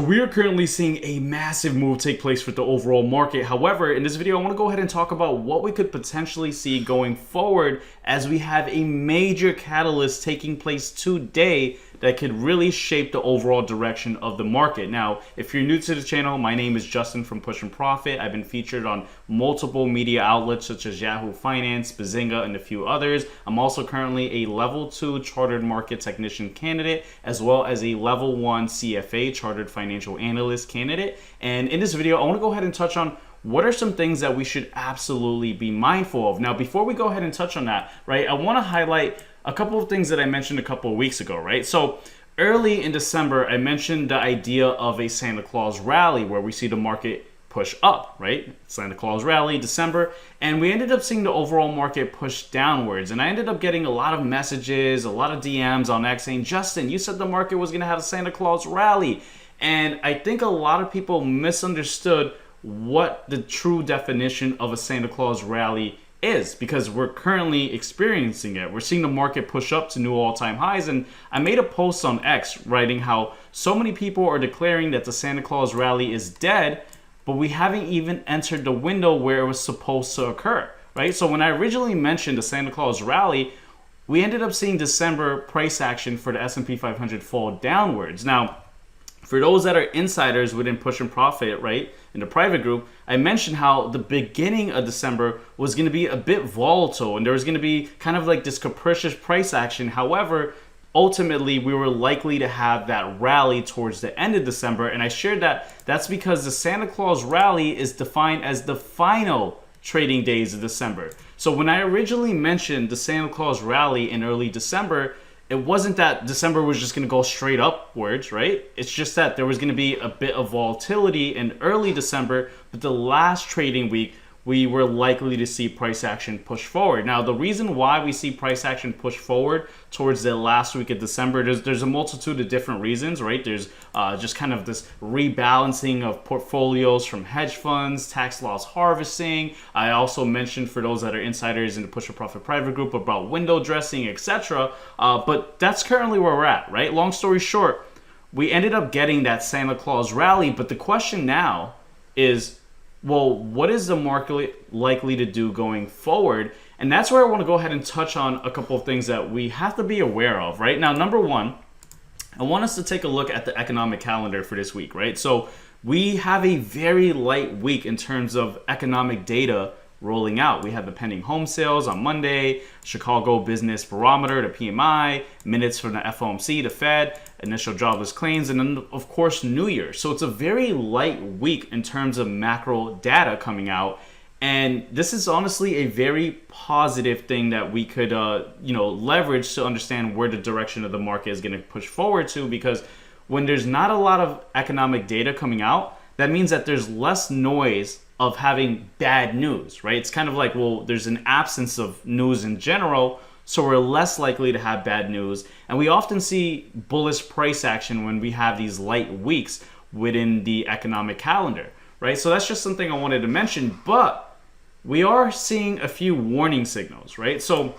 we are currently seeing a massive move take place with the overall market. However, in this video, I want to go ahead and talk about what we could potentially see going forward as we have a major catalyst taking place today that could really shape the overall direction of the market. Now, if you're new to the channel, my name is Justin from Push and Profit. I've been featured on multiple media outlets such as Yahoo Finance, Bazinga, and a few others. I'm also currently a level 2 chartered market technician candidate, as well as a level 1 CFA chartered financial analyst candidate. And in this video, I want to go ahead and touch on what are some things that we should absolutely be mindful of. Now, before we go ahead and touch on that, right, I want to highlight a couple of things that I mentioned a couple of weeks ago, right? So early in December, I mentioned the idea of a Santa Claus rally where we see the market push up, right? Santa Claus rally, December, and we ended up seeing the overall market push downwards. And I ended up getting a lot of messages, a lot of DMs on X saying, Justin, you said the market was going to have a Santa Claus rally. And I think a lot of people misunderstood what the true definition of a Santa Claus rally is, because we're currently experiencing it. We're seeing the market push up to new all-time highs, and I made a post on X writing how so many people are declaring that the Santa Claus rally is dead, but we haven't even entered the window where it was supposed to occur, right? So when I originally mentioned the Santa Claus rally, we ended up seeing December price action for the S&P 500 fall downwards. Now, for those that are insiders within Push and Profit, right, in the private group, I mentioned how the beginning of December was going to be a bit volatile and there was going to be kind of like this capricious price action. However, ultimately, we were likely to have that rally towards the end of December. And I shared that that's because the Santa Claus rally is defined as the final trading days of December. So when I originally mentioned the Santa Claus rally in early December, it wasn't that December was just going to go straight upwards, right? It's just that there was going to be a bit of volatility in early December, but the last trading week, we were likely to see price action push forward. Now, the reason why we see price action push forward towards the last week of December, there's a multitude of different reasons, right? There's just kind of this rebalancing of portfolios from hedge funds, tax loss harvesting. I also mentioned for those that are insiders in the Push and Profit private group about window dressing, etc. But that's currently where we're at, right? Long story short, we ended up getting that Santa Claus rally, but the question now is, well, what is the market likely to do going forward? And that's where I want to go ahead and touch on a couple of things that we have to be aware of, right? Now, number one, I want us to take a look at the economic calendar for this week, right? So we have a very light week in terms of economic data rolling out. We have the pending home sales on Monday, Chicago Business Barometer, the PMI, minutes from the FOMC, the Fed, initial jobless claims, and then of course New Year. So it's a very light week in terms of macro data coming out, and this is honestly a very positive thing that we could leverage to understand where the direction of the market is going to push forward to, because when there's not a lot of economic data coming out, that means that there's less noise of having bad news, right? It's kind of like, well, there's an absence of news in general, so we're less likely to have bad news. And we often see bullish price action when we have these light weeks within the economic calendar, right? So that's just something I wanted to mention, but we are seeing a few warning signals, right? So,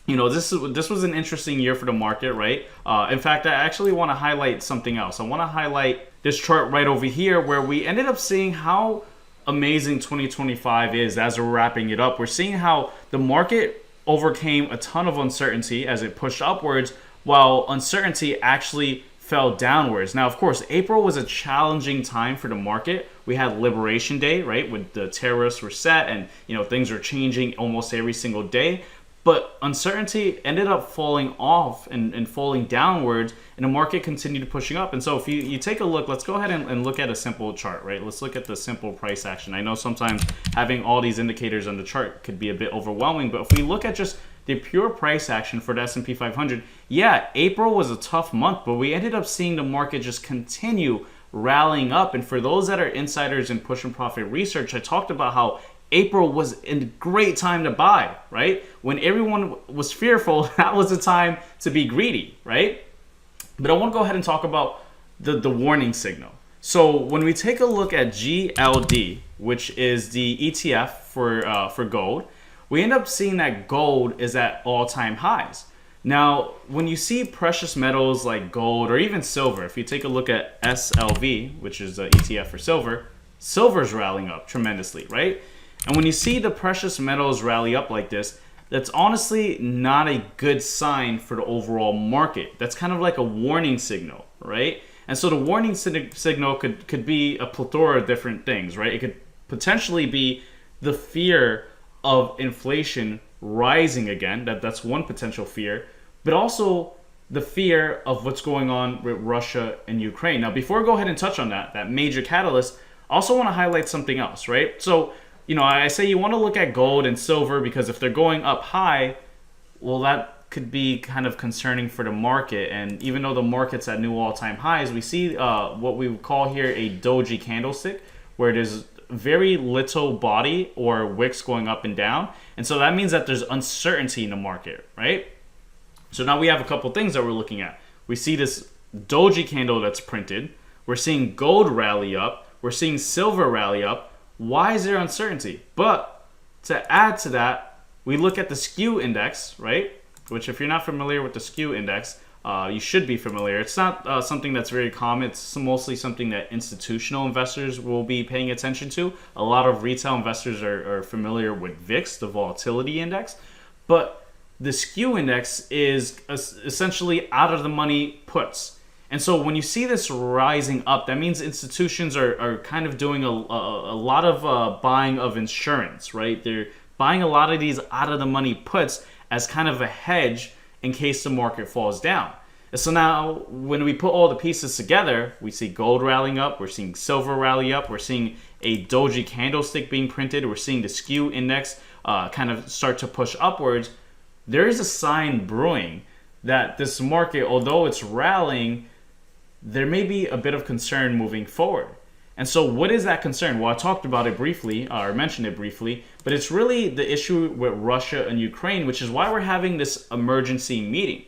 this was an interesting year for the market, right? In fact, I actually want to highlight something else. I want to highlight this chart right over here where we ended up seeing how amazing 2025 is. As we're wrapping it up, we're seeing how the market overcame a ton of uncertainty as it pushed upwards, while uncertainty actually fell downwards. Now, of course, April was a challenging time for the market. We had Liberation Day, right, when the tariffs were set and things were changing almost every single day. But uncertainty ended up falling off and falling downwards, and the market continued pushing up. And so if you take a look, let's go ahead and look at a simple chart, right? Let's look at the simple price action. I know sometimes having all these indicators on the chart could be a bit overwhelming, but if we look at just the pure price action for the S&P 500, yeah, April was a tough month, but we ended up seeing the market just continue rallying up. And for those that are insiders in Push and Profit research, I talked about how April was a great time to buy, right? When everyone was fearful, that was the time to be greedy, right? But I want to go ahead and talk about the warning signal. So when we take a look at GLD, which is the ETF for gold, we end up seeing that gold is at all-time highs. Now, when you see precious metals like gold or even silver, if you take a look at SLV, which is the ETF for silver, silver's rallying up tremendously, right? And when you see the precious metals rally up like this, that's honestly not a good sign for the overall market. That's kind of like a warning signal, right? And so the warning signal could be a plethora of different things, right? It could potentially be the fear of inflation rising again. That's one potential fear, but also the fear of what's going on with Russia and Ukraine. Now, before I go ahead and touch on that major catalyst, I also want to highlight something else, right? So, I say you want to look at gold and silver because if they're going up high, well, that could be kind of concerning for the market. And even though the market's at new all-time highs, we see what we would call here a doji candlestick, where there's very little body or wicks going up and down. And so that means that there's uncertainty in the market, right? So now we have a couple things that we're looking at. We see this doji candle that's printed. We're seeing gold rally up. We're seeing silver rally up. Why is there uncertainty? But to add to that, we look at the skew index, right? Which, if you're not familiar with the skew index, you should be familiar. It's not something that's very common. It's mostly something that institutional investors will be paying attention to. A lot of retail investors are familiar with VIX, the volatility index. But the skew index is essentially out of the money puts. And so when you see this rising up, that means institutions are kind of doing a lot of buying of insurance, right? They're buying a lot of these out of the money puts as kind of a hedge in case the market falls down. And so now when we put all the pieces together, we see gold rallying up, we're seeing silver rally up, we're seeing a doji candlestick being printed, we're seeing the skew index kind of start to push upwards. There is a sign brewing that this market, although it's rallying, there may be a bit of concern moving forward. And so what is that concern? Well, I talked about it briefly, or mentioned it briefly, but it's really the issue with Russia and Ukraine, which is why we're having this emergency meeting,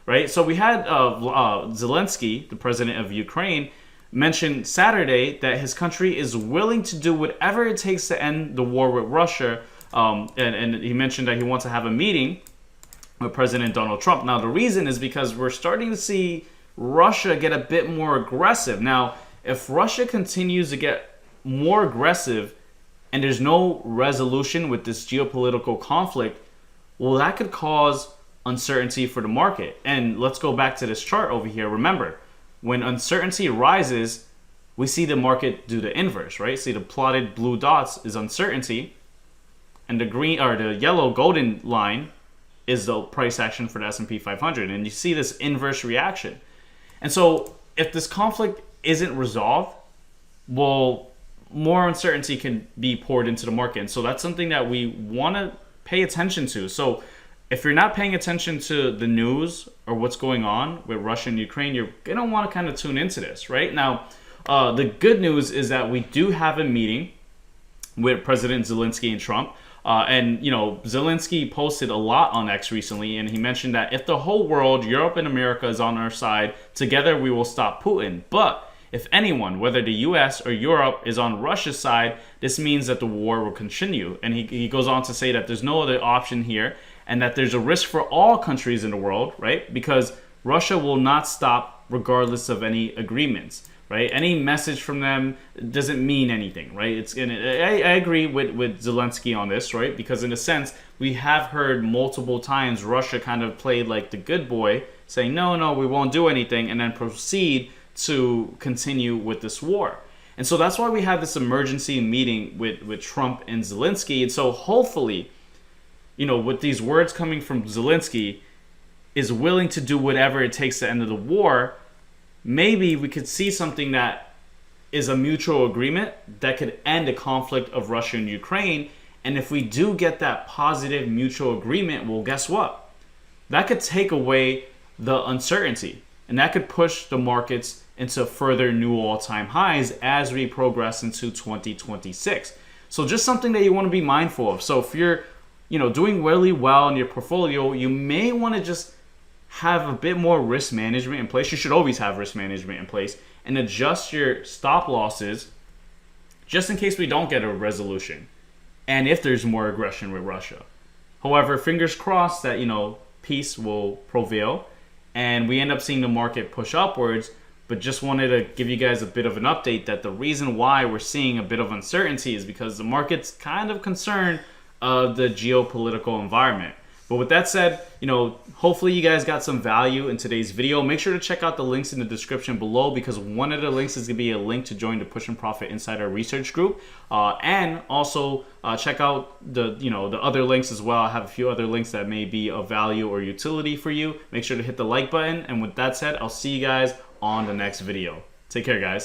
right? So we had Zelensky, the president of Ukraine, mention Saturday that his country is willing to do whatever it takes to end the war with Russia. And he mentioned that he wants to have a meeting with President Donald Trump. Now, the reason is because we're starting to see Russia get a bit more aggressive. Now, if Russia continues to get more aggressive and there's no resolution with this geopolitical conflict, well, that could cause uncertainty for the market. And let's go back to this chart over here. Remember, when uncertainty rises, we see the market do the inverse, right? See, the plotted blue dots is uncertainty, and the green or the yellow golden line is the price action for the S&P 500. And you see this inverse reaction. And so if this conflict isn't resolved, well, more uncertainty can be poured into the market. And so that's something that we want to pay attention to. So if you're not paying attention to the news or what's going on with Russia and Ukraine, you're going to want to kind of tune into this, right? Now, the good news is that we do have a meeting with President Zelensky and Trump. And Zelensky posted a lot on X recently, and he mentioned that if the whole world, Europe and America, is on our side, together we will stop Putin. But if anyone, whether the US or Europe, is on Russia's side, this means that the war will continue. And he goes on to say that there's no other option here, and that there's a risk for all countries in the world, right? Because Russia will not stop regardless of any agreements. Right, any message from them doesn't mean anything, right? I agree with Zelensky on this, right? Because in a sense, we have heard multiple times Russia kind of played like the good boy, saying no, we won't do anything, and then proceed to continue with this war. And so that's why we have this emergency meeting with Trump and Zelensky. And so hopefully, with these words coming from Zelensky, is willing to do whatever it takes to end the war. Maybe we could see something that is a mutual agreement that could end the conflict of Russia and Ukraine. And if we do get that positive mutual agreement, well, guess what? That could take away the uncertainty, and that could push the markets into further new all-time highs as we progress into 2026. So just something that you want to be mindful of. So if you're, doing really well in your portfolio, you may want to just have a bit more risk management in place. You should always have risk management in place and adjust your stop losses just in case we don't get a resolution and if there's more aggression with Russia. However, fingers crossed that, peace will prevail and we end up seeing the market push upwards. But just wanted to give you guys a bit of an update that the reason why we're seeing a bit of uncertainty is because the market's kind of concerned of the geopolitical environment. But with that said, hopefully you guys got some value in today's video. Make sure to check out the links in the description below, because one of the links is going to be a link to join the Push and Profit Insider Research Group. And also check out the other links as well. I have a few other links that may be of value or utility for you. Make sure to hit the like button. And with that said, I'll see you guys on the next video. Take care, guys.